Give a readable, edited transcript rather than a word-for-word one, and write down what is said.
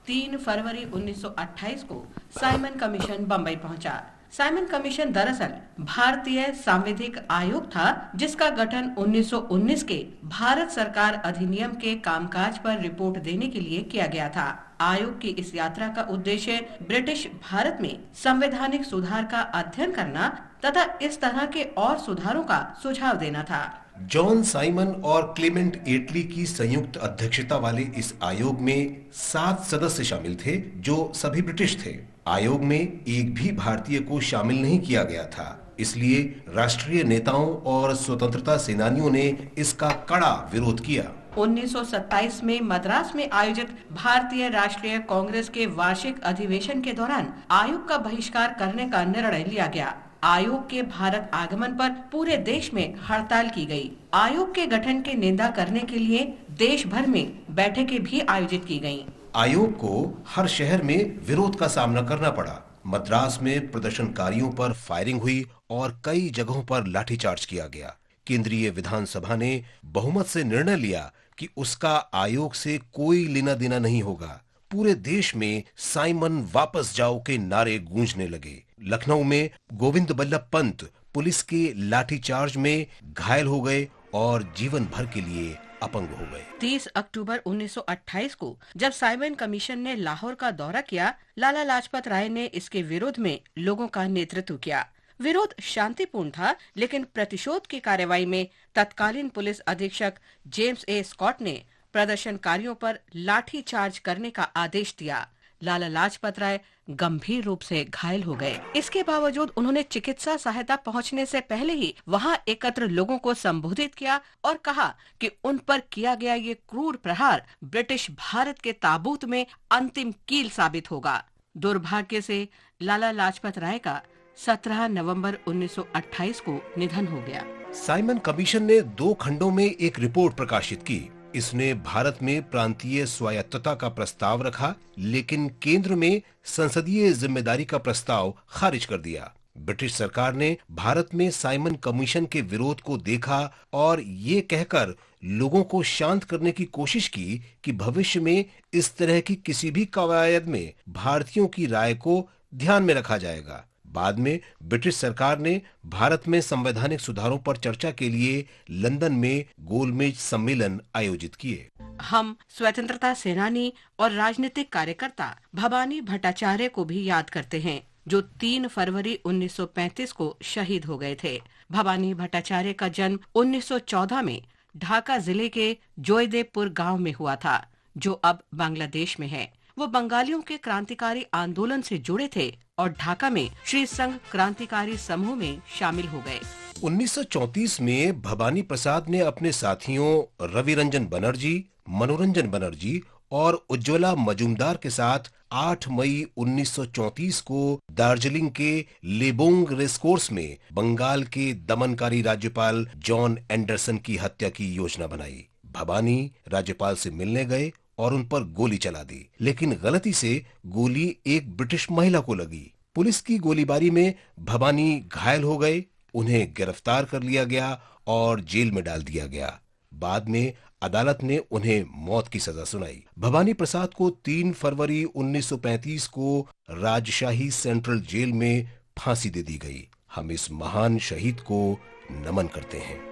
3 फरवरी 1928 को Simon commission Bombay पहुंचा। Simon commission दरअसल भारतीय सांविधिक आयोग था, जिसका गठन 1919 के भारत सरकार अधिनियम के कामकाज पर रिपोर्ट देने के लिए किया गया था। आयोग की इस यात्रा का उद्देश्य ब्रिटिश भारत में संवैधानिक सुधार का अध्ययन करना तथा इस तरह के और सुधारों का सुझाव देना था। जॉन साइमन और क्लेमेंट एटली की संयुक्त अध्यक्षता वाले इस आयोग में 7 सदस्य शामिल थे, जो सभी ब्रिटिश थे। आयोग में एक भी भारतीय को शामिल नहीं किया गया था, इसलिए राष्ट्रीय नेताओं और स्वतंत्रता सेनानियों ने इसका कड़ा विरोध किया। 1927 में मद्रास में आयोजित भारतीय राष्ट्रीय कांग्रेस के वार्षिक अधिवेशन के दौरान आयोग का बहिष्कार करने का निर्णय लिया गया। आयोग के भारत आगमन पर पूरे देश में हड़ताल की गई। आयोग के गठन की निंदा करने के लिए देश भर में बैठकें भी आयोजित की गईं। आयोग को हर शहर में विरोध का सामना करना पड़ा। मद्रास में प्रदर्शनकारियों पर फायरिंग हुई और कई जगहों पर लाठीचार्ज किया गया। केंद्रीय विधानसभा ने बहुमत से निर्णय लिया कि उसका आयोग से कोई लेना देना नहीं होगा। पूरे देश में साइमन वापस जाओ के नारे गूंजने लगे। लखनऊ में गोविंद बल्लभ पंत पुलिस के लाठीचार्ज में घायल हो गए और जीवन भर के लिए अपंग हो गए। 30 अक्टूबर 1928 को जब साइमन कमीशन ने लाहौर का दौरा किया, लाला लाजपत राय ने इसके विरोध में लोगों का नेतृत्व किया। विरोध शांतिपूर्ण था, लेकिन प्रतिशोध की कार्रवाई में तत्कालीन पुलिस अधीक्षक जेम्स ए स्कॉट ने प्रदर्शनकारियों पर लाठी चार्ज करने का आदेश दिया। लाला लाजपत राय गंभीर रूप से घायल हो गए। इसके बावजूद उन्होंने चिकित्सा सहायता पहुंचने से पहले ही वहां एकत्र लोगों को संबोधित किया और कहा कि उन पर किया गया ये क्रूर प्रहार ब्रिटिश भारत के ताबूत में अंतिम कील साबित होगा। दुर्भाग्य से लाला लाजपत राय का 17 नवंबर 1928 को निधन हो गया। साइमन कमीशन ने 2 खंडों में एक रिपोर्ट प्रकाशित की। इसने भारत में प्रांतीय स्वायत्तता का प्रस्ताव रखा, लेकिन केंद्र में संसदीय जिम्मेदारी का प्रस्ताव खारिज कर दिया। ब्रिटिश सरकार ने भारत में साइमन कमीशन के विरोध को देखा और ये कहकर लोगों को शांत करने की कोशिश की कि भविष्य में इस तरह की किसी भी कवायद में भारतीयों की राय को ध्यान में रखा जाएगा। बाद में ब्रिटिश सरकार ने भारत में संवैधानिक सुधारों पर चर्चा के लिए लंदन में गोलमेज सम्मेलन आयोजित किए। हम स्वतंत्रता सेनानी और राजनीतिक कार्यकर्ता भवानी भट्टाचार्य को भी याद करते हैं, जो 3 फरवरी 1935 को शहीद हो गए थे। भवानी भट्टाचार्य का जन्म 1914 में ढाका जिले के जोयदेवपुर गांव में हुआ था, जो अब बांग्लादेश में है। वो बंगालियों के क्रांतिकारी आंदोलन से जुड़े थे और ढाका में श्री संघ क्रांतिकारी समूह में शामिल हो गए। 1934 में भवानी प्रसाद ने अपने साथियों रवि रंजन बनर्जी, मनोरंजन बनर्जी और उज्ज्वला मजूमदार के साथ 8 मई 1934 को दार्जिलिंग के लेबोंग रेसकोर्स में बंगाल के दमनकारी राज्यपाल जॉन एंडरसन की हत्या की योजना बनाई। भवानी राज्यपाल से मिलने गए और उन पर गोली चला दी, लेकिन गलती से गोली एक ब्रिटिश महिला को लगी। पुलिस की गोलीबारी में भवानी घायल हो गए। उन्हें गिरफ्तार कर लिया गया और जेल में डाल दिया गया। बाद में अदालत ने उन्हें मौत की सजा सुनाई। भवानी प्रसाद को 3 फरवरी 1935 को राजशाही सेंट्रल जेल में फांसी दे दी गई। हम इस महान शहीद को नमन करते हैं।